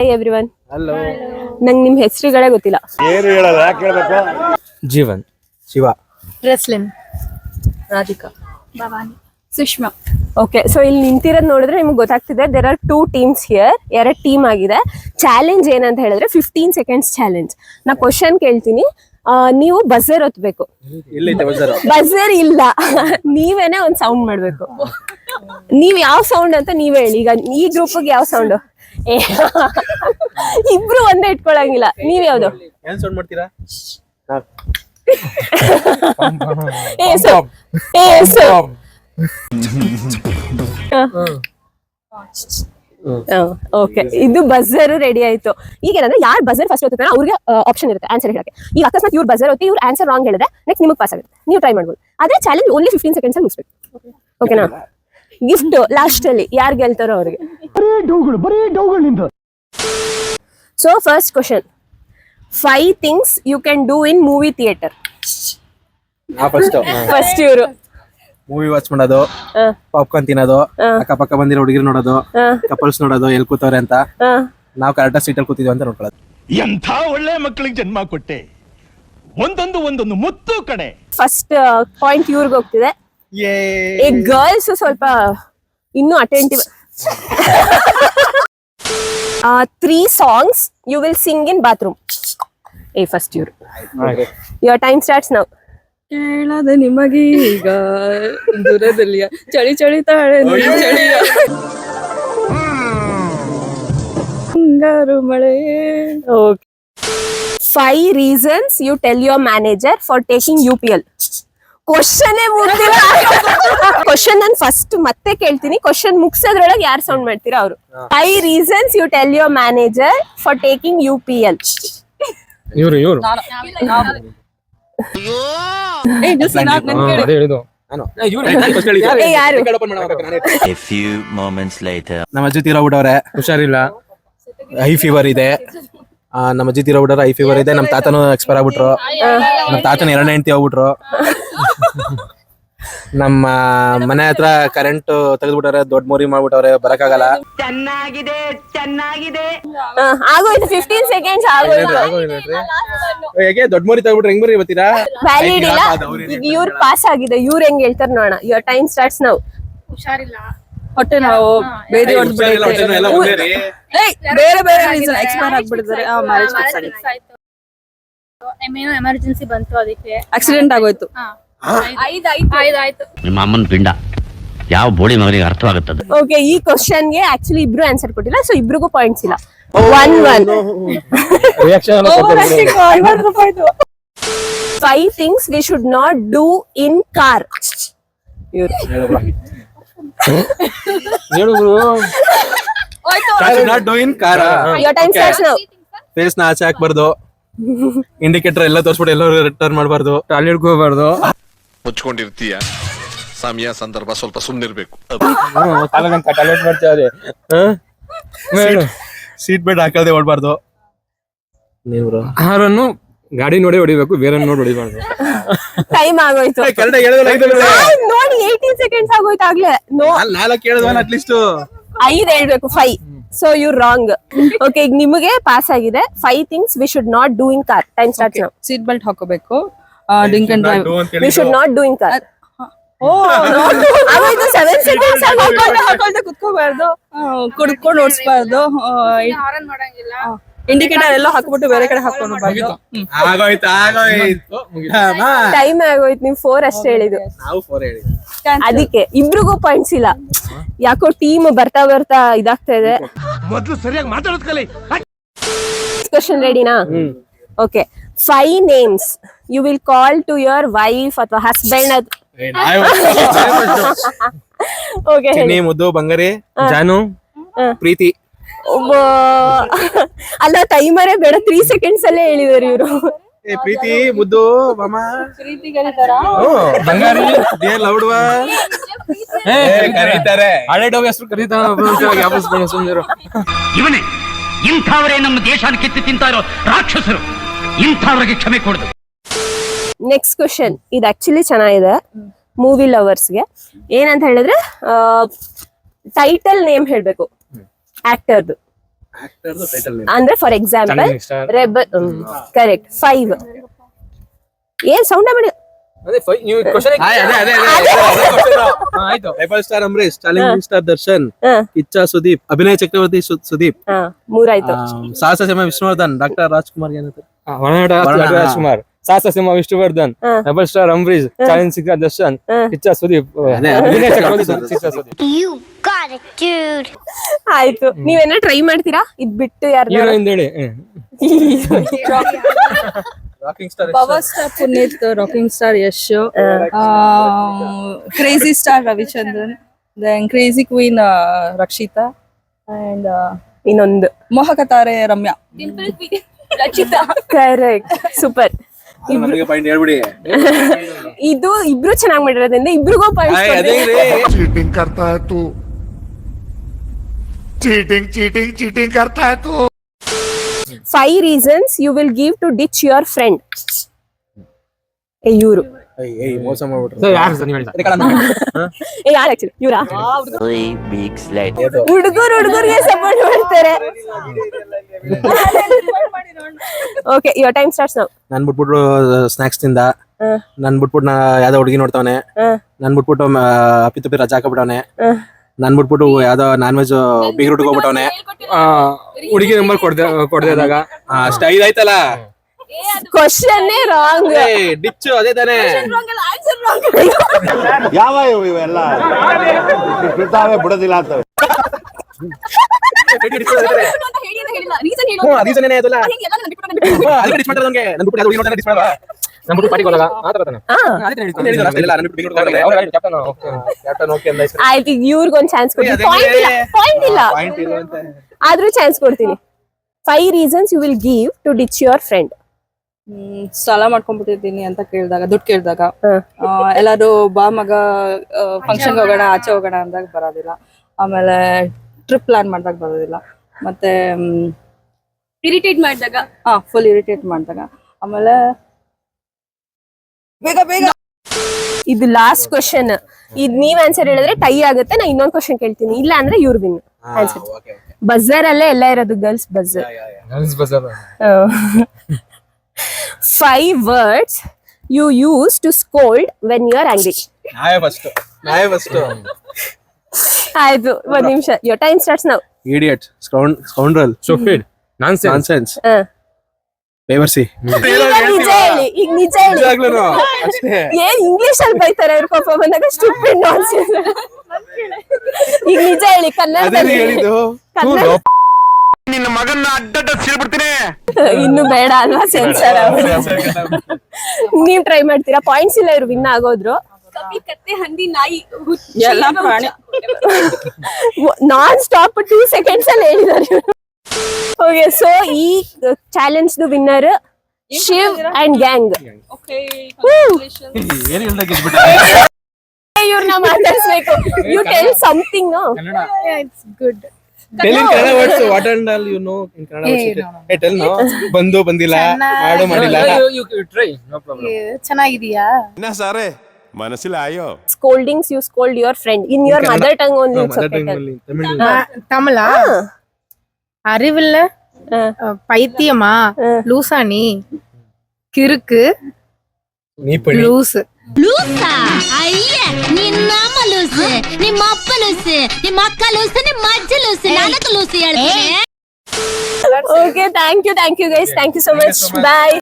Hi everyone. Hello. ನಂಗೆ ನಿಮ್ಮ ಹೆಸರುಗಳೇ ಗೊತ್ತಿಲ್ಲ. ಏನು ಹೇಳಲ್ಲ, ಯಾಕೆ ಹೇಳ್ಬೇಕು? ಜೀವನ್, ಶಿವ, ರೆಸ್ಲಿನ್, ರಾಧಿಕಾ, ಭವಾನಿ, ಸುಷ್ಮಾ. ಓಕೆ, ಸೊ ಇಲ್ಲಿ ನಿಂತಿರೋದು ನೋಡಿದ್ರೆ ನಿಮ್ಗೆ ಗೊತ್ತಾಗ್ತಿದೆ there are 2 teams here. 2 team ಆಗಿದೆ. ಚಾಲೆಂಜ್ ಏನಂತ ಹೇಳಿದ್ರೆ 15 seconds ಚಾಲೆಂಜ್. ನಾ ಕ್ವಶನ್ ಕೇಳ್ತೀನಿ, ನೀವು ಬಜರ್ ಒತ್ತಬೇಕು. ಬಜರ್ ಇಲ್ಲ, ನೀವೇನೆ ಒಂದ್ ಸೌಂಡ್ ಮಾಡ್ಬೇಕು. ನೀವ್ ಯಾವ ಸೌಂಡ್ ಅಂತ ನೀವ್ ಹೇಳಿ. ಈಗ ಈ ಗ್ರೂಪ್ಗೆ ಯಾವ ಸೌಂಡ್? ಇಬ್ರು ಒಂದೇ ಇಟ್ಕೊಳಂಗಿಲ್ಲ. ನೀವ್ ಯಾವ್ದು? ಏನ್ ಸೌಂಡ್ ಮಾಡ್ತೀರಾ? ಓಕೆ, ಇದು ಬಜರ್ ರೆಡಿ ಆಯ್ತು. ಈಗ ಏನಂದ್ರೆ ಯಾರು ಬಜರ್ ಫಸ್ಟ್ ಓದ್ತಾರೆ ಅವ್ರಿಗೆ ಆಪ್ಷನ್ ಇರುತ್ತೆ ಆನ್ಸರ್ ಹೇಳಕ್ಕೆ. ಈಗ ಅಕಸ್ಮಾತ್ ಇವ್ರು ಬಜರ್ ಓದಿ ಇವ್ರು ಆನ್ಸರ್ ರಾಂಗ್ ಹೇಳಿದ್ರೆ ನೆಕ್ಸ್ಟ್ ನಿಮಗೆ ಪಾಸ್ ಆಗುತ್ತೆ. ನೀವು ಟ್ರೈ ಮಾಡ್ಬೋದು. ಅದೇ ಚಾಲೆಂಜ್ ಓನ್ಲಿ 15 seconds ಅಲ್ಲಿ ಮುಗಿಸ್ಬೇಕು. ಓಕೆನಾ? ಗಿಫ್ಟ್ ಲಾಸ್ಟ್ ಅಲ್ಲಿ ಯಾರು ಗೆಲ್ತಾರೋ ಅವ್ರಿಗೆ. So first question, 5 things you can do in movie theater. First ಇವರು ಮೂವಿ ವಾಚ್ ಮಾಡೋದು, ಪಾಪ್ಕಾರ್ನ್ ತಿನ್ನೋದು, ಅಕ್ಕಪಕ್ಕ ಬಂದಿರೋ ಹುಡುಗಿರು ನೋಡೋದು, ಕಪಲ್ಸ್ ನೋಡೋದು, ಎಲ್ಲಿ ಕೂತವ್ರೆ ಅಂತ, ನಾವು ಕರೆಕ್ಟಾಗಿ ಸೀಟಲ್ಲಿ ಕೂತಿದ್ವಿ ಅಂತ ನೋಡ್ಕೊಳ್ಳೋದು. ಎಂಥ ಒಳ್ಳೆ ಮಕ್ಕಳಿಗೆ ಜನ್ಮ ಕೊಟ್ಟೆ, ಒಂದೊಂದು ಮುತ್ತು ಕಡೆ. ಫಸ್ಟ್ ಪಾಯಿಂಟ್ ಇವ್ರಿಗೆ ಹೋಗ್ತಿದೆ. ಗರ್ಲ್ಸ್ ಸ್ವಲ್ಪ ಇನ್ನೂ attentive. 3 songs you will sing in bathroom. First ಇವ್ರು. Your time starts now. ಕೇಳದೆ ನಿಮಗೀಗ ದೂರದಲ್ಲಿ ಚಳಿ ಚಳಿ ತಾಳೆ ಚಳಿಯ ಹಿಂಗಾರು ಮಳೆ. 5 reasons you tell your manager for taking UPL. Question ಮುಗ್ದಿಲ್ಲ. ಕ್ವಶನ್ ನಾನು ಫಸ್ಟ್ ಮತ್ತೆ ಕೇಳ್ತೀನಿ. ಕ್ವಶನ್ ಮುಗಿಸೋದ್ರೊಳಗೆ ಯಾರು ಸೌಂಡ್ ಮಾಡ್ತೀರಾ ಅವರು. 5 reasons you tell your manager for taking UPL. ಇವ್ರು ಯಾರು? A few moments later. ನಮ್ಮ ಅಜ್ಜಿ ತೀರೋಗ್ಬಿಟ್ಟವ್ರೆ, ಹುಷಾರಿಲ್ಲ, ಹೈ ಫೀವರ್ ಇದೆ. ನಮ್ಮ ಅಜ್ಜಿ ತೀರೋಗ್ಬಿಟ್ಟವ್ರೆ, ಹೈ ಫೀವರ್ ಇದೆ. ನಮ್ಮ ತಾತನು ಎಕ್ಸ್ಪೈರ್ ಆಗ್ಬಿಟ್ರು. ನಮ್ಮ ತಾತನ 2 ಹೆಂಡತಿ ಹೋಗ್ಬಿಟ್ರು. ನಮ್ಮ ಮನೆ ಹತ್ರ ಕರೆಂಟ್ ತೆಗೆದ್ಬಿಟ್ಟವ್ರೆ, ದೊಡ್ಡ ಮೋರಿ ಮಾಡ್ಬಿಟ್ಟವ್ರೆ, ಬರಕ್ಕಾಗಲ್ಲ. ಆಗೋಯ್ತು. 15 seconds ಆಗೋಯ್ತು. ಹೇಗೆ ದೊಡ್ಡ ಮೋರಿ ತೆಗೆದ್ಬಿಟ್ರೆ ಹೆಂಗ್ ಬರೀ ಬರ್ತೀರಾ? ವ್ಯಾಲಿಡ್ ಇಲ್ಲ. ಈಗ ಇವ್ರು ಪಾಸ್ ಆಗಿದೆ. ಇವ್ರು ಹೆಂಗ್ ಹೇಳ್ತಾರೆ ನೋಡೋಣ. Your time starts now. ಹುಷಾರಿಲ್ಲ, ಹೊಟ್ಟೆ ನೋವು, ಬೇರೆ ಬೇರೆ ರೀಸನ್ ಎಕ್ಸ್ಪೈರ್ ಆಗ್ಬಿಟ್ಟಿದ್ದಾರೆ. ಮ್ಯಾರೇಜ್ ಫಿಕ್ಸ್ ಆಗಿದೆ. ಎಮರ್ಜೆನ್ಸಿ ಬಂತು, ಅದಕ್ಕೆ ಆಕ್ಸಿಡೆಂಟ್ ಆಗೋಯ್ತು. ಆಯ್ತು. ನಿಮ್ಮ ಅಮ್ಮನ ಪಿಂಡ ಯಾವ ಬೋಳಿ ಮಗನಿಗೆ ಅರ್ಥವಾಗುತ್ತದೆ. ಓಕೆ, ಈ ಕ್ವಶನ್ಗೆ ಆಕ್ಚುಲಿ ಇಬ್ರು ಆನ್ಸರ್ ಕೊಟ್ಟಿಲ್ಲ, ಸೊ ಇಬ್ರಿಗೂ ಪಾಯಿಂಟ್ಸ್ ಇಲ್ಲ. 1-1. Reaction 5 things we should not do in car. Your time starts now. Face ನ ಆಚೆ ಹಾಕ್ಬಾರ್ದು, ಇಂಡಿಕೇಟರ್ ಎಲ್ಲ ತೋರಿಸ್ಬಿಟ್ಟು ಎಲ್ಲರೂ ರಿಟರ್ನ್ ಮಾಡಬಾರ್ದು, ಟಾಯ್ಲೆಟ್ ಹೋಗ್ಬಾರ್ದು. ಮುಚ್ಕೊಂಡಿರ್ತೀಯ, ಸಮಯ ಸಂದರ್ಭ ಸ್ವಲ್ಪ ಸುಮ್ಮನಿರ್ಬೇಕು. ಸೀಟ್ ಬೆಲ್ಟ್ ಹಾಕದೆ ಓಡಬಾರ್ದು. ಆಹಾರನ್ನು ಗಾಡಿ ನೋಡಿ ಹೊಡಿಬೇಕು, ಬೇರೆ ನೋಡಿ ಹೊಡಿಬಾರ್ದು. ಟೈಮ್ ಆಗೋಯ್ತು ನೋಡಿ. 18 seconds ಆಗೋಯ್ತು ಆಗ್ಲೇ. 4 ಹೇಳಿದ್ವಲ್ಲ ಅಟ್ಲೀಸ್ಟ್. 5 ಹೇಳ್ಬೇಕು. 5. So you wrong. ಓಕೆ, ಈಗ ನಿಮಗೆ ಪಾಸ್ ಆಗಿದೆ. 5 things we should not do in car. Time starts now. Seat belt ಹಾಕೋಬೇಕು, drink and drive. We should not do in car. ಆಗೋಯ್ತು. 7 seconds ಹಾಕೊಳ್ತಾ ಕುತ್ಕೋಬಾರ್ದು, ಕುಡ್ಕೊಂಡು ಓಡಿಸ್ಬಾರ್ದು, ಇಂಡಿಕೇಟರ್ ಎಲ್ಲ ಹಾಕ್ಬಿಟ್ಟು ಬೇರೆ ಕಡೆ ಹಾಕೊಂಡು ಆಗೋಯ್ತು. ಟೈಮ್ ಆಗೋಯ್ತು. ನೀವು 4 ಅಷ್ಟೇ ಹೇಳಿದ್ದು. ನಾವು 4 ಹೇಳಿ. ಅದಕ್ಕೆ ಇಬ್ರಿಗೂ ಪಾಯಿಂಟ್ಸ್ ಇಲ್ಲ. ಯಾಕೋ ಟೀಮ್ ಬರ್ತಾ ಬರ್ತಾ ಇದಾಗ್ತಾ ಇದೆ. ಮೊದಲು ಸರಿಯಾಗಿ ಮಾತಾಡೋದ್ ಕಲಿ. ಕ್ವಶನ್ ರೆಡಿನಾ? Okay, 5 names you will call to your wife ಅಥವಾ ಹಸ್ಬೆಂಡ್. ಓಕೆ, ಚಿನ್ನಿ, ಮುದ್ದು, ಬಂಗಾರಿ, ಜಾನು, ಪ್ರೀತಿ. ಅಲ್ಲ, ಟೈಮರೇ ಬೇಡ, 3 seconds ಅಲ್ಲೇ ಹೇಳಿದಾರೆ ಇವರು. ಪ್ರೀತಿ, ಮುದ್ದು, ಮಾಮ, ಬಂಗಾರಿ, ಕರೀತಾರೆ. ಹಳೆ ಡೋಗ್ ಹೆಸರು ಕರೀತಾರೆ. ಇವನೇ ಇಂಥವರೇ ನಮ್ಮ ದೇಶನ ಕಿತ್ತು ತಿಂತಾರೋ ರಾಕ್ಷಸರು. ಇಂಥವ್ರಿಗೆ ಕ್ಷಮೆ ಕೊಡದು. ನೆಕ್ಸ್ಟ್ ಕ್ವಶನ್, ಇದು ಆಕ್ಚುಲಿ ಚೆನ್ನಾಗಿದೆ ಮೂವಿ ಲವರ್ಸ್ಗೆ. ಏನಂತ ಹೇಳಿದ್ರೆ ಟೈಟಲ್ ನೇಮ್ ಹೇಳ್ಬೇಕು ಆಕ್ಟರ್ದು. ಆಕ್ಟರ್ದು ಟೈಟಲ್ ಅಂದ್ರೆ for example Shining Star. Rebel correct 5 ಏನ್ ಸೌಂಡ್ ಮಾಡಿ ಅದೇ ನೀವು ಕ್ವಶನ್ ಆಯ್ತು. Rebel star Ambareesh, challenging star Darshan, ಹಾ. ಕಿಚ್ಚ ಸುದೀಪ್, ಅಭಿನಯ ಚಕ್ರವರ್ತಿ ಸುದೀಪ್, ಹಾ 3 ಆಯ್ತು. ಸಾಹಸ ಸಿಂಹ ವಿಷ್ಣುವರ್ಧನ್, ಡಾಕ್ಟರ್ ರಾಜ್ಕುಮಾರ್ ಏನಂತಾರೆ ಒಳನಾಡ ಒಳನಾಡ. ರಾಜ್ಕುಮಾರ್, ಸಾಹಸ ಸಿಂಹ ವಿಷ್ಣುವರ್ಧನ್, ಹಾ. Rebel star Ambareesh, challenging star Darshan, ಹಾ. ಕಿಚ್ಚ ಸುದೀಪ್, ಅದೇ. ಅಭಿನಯ ಚಕ್ರವರ್ತಿ ಕಿಚ್ಚ ಸುದೀಪ್. ಆಯ್ತು ನೀವೇನ ಟ್ರೈ ಮಾಡ್ತೀರಾ ಇದ್ ಬಿಟ್ಟು ಯಾರು ಹೀರೋಯಿನ್ ಹೇಳಿ. Rocking star power star Puneeth, rocking star Yash, crazy star Ravichandran, then crazy queen Rakshitha, and ಇನ್ನೊಂದು ಮೋಹಕ ತಾರೆ ರಮ್ಯಾ. ರಚಿತಾ. Correct super. ನಮಗೆ ಪಾಯಿಂಟ್ ಹೇಳ್ಬಿಡಿ. ಇದು ಇಬ್ರು ಚೆನ್ನಾಗಿ ಮಾಡಿರೋದ್ರಿಂದ ಇಬ್ರಿಗೂ ಅದೇ ಪಾಯಿಂಟ್. चीटिंग करता है तू, चीटिंग चीटिंग चीटिंग करता है तू. 5 reasons you will give to ditch your friend. ಇವ್ರು ಮೋಸ ಮಾಡ್ಬಿಟ್ರು. ಸರ್ ಯಾರು ಸರ್ ನೀವು ಹೇಳಿ ಸರ್. ಯಾರು ಆಕ್ಚುಲಿ ಇವ್ರಾ 3 weeks later. ಹುಡುಗರಿಗೆ ಸಪೋರ್ಟ್ ಮಾಡ್ತಾರೆ. Okay your time starts now. ನನ್ ಬಿಟ್ಬಿಟ್ರು ಸ್ನಾಕ್ಸ್ ತಿಂದ, ನನ್ ಬಿಟ್ಬಿಟ್ಟು ನಾ ಯಾವ್ದೋ ಹುಡುಗಿ ನೋಡ್ತಾವನೆ, ನನ್ ಬಿಟ್ಬಿಟ್ಟು ಅಪ್ಪಿತಪ್ಪಿ ರಜಾ ಹಾಕಬಿಟ್ಟವನೆ, ನನ್ ಬಿಟ್ಬಿಟ್ಟು ಯಾವ್ದೋ ನಾನ್ ವೆಜ್ ಬೀಗ್ರೂಟ್ಗೆ ಹೋಗ್ಬಿಟ್ಟವನೆ. ಹುಡುಗಿ ನಂಬರ್ ಕೊಡ್ದೇದಾಗ ಅಷ್ಟ 5 ಆಯ್ತಲ್ಲ. Question wrong. ಡಿಚ್ಚು ಅದೇ ತಾನೇ. ಯಾವ ಇವೆಲ್ಲ ಬಿಡ್ತಾವೆ ಬಿಡೋದಿಲ್ಲ ಅಂತವೆ. ರೀಸನ್ ಏನೇ ಆಯ್ತಲ್ಲ. ಅದಕ್ಕೆ ಡಿಚ್ ಮಾಡ್ತಾರೆ ನಂಗೆ. ನನ್ ಬಿಟ್ಬಿಟ್ಟು ಯಾವ್ದೋ ಹುಡುಗಿ ನೋಡ್ತಾನೆ ಡಿಚ್ ಮಾಡವಾ. ನಮ್ಮ ಬಿಟ್ಟು ಪಾರ್ಟಿಗೆ ಹೋದಾಗ ಮಾತ್ರ ತಾನೆ. ಹೇಳಿದ್ರು ಅಷ್ಟೇ ಇಲ್ಲ, ನನ್ ಬಿಟ್ಟು ಬೀಗ್ರೂಟ್ಗೆ ಹೋಗ್ತಾನೆ. ಕ್ಯಾಪ್ಟನ್ ಓಕೆ ಅಂದ. ಆಯ್ತು ಈಗ ಇವ್ರಿಗೊಂದು ಚಾನ್ಸ್ ಕೊಡ್ತೀನಿ. ಪಾಯಿಂಟ್ ಇಲ್ಲ ಪಾಯಿಂಟ್ ಇಲ್ಲ ಅಂತ. ಆದ್ರೂ ಚಾನ್ಸ್ ಕೊಡ್ತೀನಿ. 5 reasons you will give to ditch your friend. ಸಾಲ ಮಾಡ್ಕೊಂಡ್ಬಿಟ್ಟಿದ್ದೀನಿ ಅಂತ ಕೇಳಿದಾಗ, ದುಡ್ಡು ಕೇಳಿದಾಗ, ಎಲ್ಲಾರು ಬಾ ಮಗ ಫಂಕ್ಷನ್ ಹೋಗೋಣ, ಆಚೆ ಹೋಗೋಣ ಅಂದಾಗ ಬರೋದಿಲ್ಲ. ಆಮೇಲೆ ಟ್ರಿಪ್ ಪ್ಲಾನ್ ಮಾಡಿದಾಗ ಬರೋದಿಲ್ಲ. ಮತ್ತೆ ಇರಿಟೇಟ್ ಮಾಡಿದಾಗ. ಫುಲ್ ಇರಿಟೇಟ್ ಮಾಡಿದಾಗ. ಆಮೇಲೆ ಬೇಗ ಬೇಗ. ಇದು ಲಾಸ್ಟ್ ಕ್ವಶನ್. ಇದ್ ನೀವ್ ಆನ್ಸರ್ ಹೇಳಿದ್ರೆ ಟೈ ಆಗುತ್ತೆ. ನಾ ಇನ್ನೊಂದು ಕ್ವಶನ್ ಕೇಳ್ತೀನಿ, ಇಲ್ಲ ಅಂದ್ರೆ ಇವ್ರು ವಿನ್ ಆನ್ಸರ್. ಬಜಾರ್ ಅಲ್ಲೇ ಎಲ್ಲ ಇರೋದು girls Bazaar. Girls Bazaar. 5 words you use to scold when you are angry. ನಾವೇ ಫಸ್ಟ್. ಆಯ್ತು 1 ನಿಮಿಷ. your time starts now. Idiot, scoundrel, stupid, nonsense, nonsense, ಬೇವರ್ಸಿ. ಈಗ ನಿಜ ಹೇಳಿ. ಅಷ್ಟೇ. ಏನ್ ಇಂಗ್ಲಿಷ್ ಅಲ್ಲಿ ಬೈತಾರೆ ಇವ್ರ ಪಾಪ ಬಂದಾಗ ಸ್ಟುಪಿಡ್ ನಾನ್ಸೆನ್ಸ್. ಈಗ ನಿಜ ಹೇಳಿ ಕನ್ನಡದಲ್ಲಿ. ಹೇಳಿದ್ದು ನಿನ್ನ ಮಗನ್ನ ಅಡ್ಡ ಸಿಳ್ಬಿಡ್ತೀನಿ. ಇನ್ನು ಬೇಡ ಅಲ್ವಾ ಸೆನ್ಸರ್. ನೀವ್ ಟ್ರೈ ಮಾಡ್ತೀರಾ? ಪಾಯಿಂಟ್ಸ್ ಇಲ್ಲ, ಇವ್ರು ವಿನ್ ಆಗೋದ್ರು. ಕಪಿ, ಕತ್ತೆ, ಹಂದಿ, ನಾಯಿ, ಎಲ್ಲ ಪ್ರಾಣಿ. ನಾನ್ ಸ್ಟಾಪ್ 2 seconds ಅಲ್ಲಿ ಹೇಳಿದಾರೆ. ಓಕೆ ಸೊ ಈ challenge winner Shiv and gang. ಏನ್ ಹೇಳ್ದಾಗ ಗೆದ್ಬಿಟ್ಟ. ಇವ್ರನ್ನ ಮಾತಾಡ್ಸ್ಬೇಕು. You tell something. It's good. Tell in Kannada words what and all you know in Kannada words. Hey tell no. ಬಂದು ಬಂದಿಲ್ಲ, ಮಾಡು ಮಾಡಿಲ್ಲ. you try, no problem. ಚೆನ್ನಾಗಿದೀಯಾ? ಇನ್ನ ಸಾರೇ ಮನಸ್ಸಿಲಾಯೋ. Scoldings you scold your friend in your mother tongue only. It's okay. தமிழா? அறிவில்ல, பைத்தியமா, லூசா நீ, கிறுக்கு, ನೀ ಪಡಿ. லூசு. ಲೂಸಾ? ಅಯ್ಯ ನಿನ್ನಮ್ಮ ಲೂಸು, ನಿಮ್ಮ ಅಪ್ಪ ಲೂಸು, ನಿಮ್ಮ ಅಕ್ಕ ಲೂಸು, ನಿಮ್ಮ ಅಜ್ಜ ಲೂಸು, ನಾಲ್ಕು ಲೂಸು ಹೇಳ್ತೀನಿ. Okay, thank you guys. Thank you so much. Bye.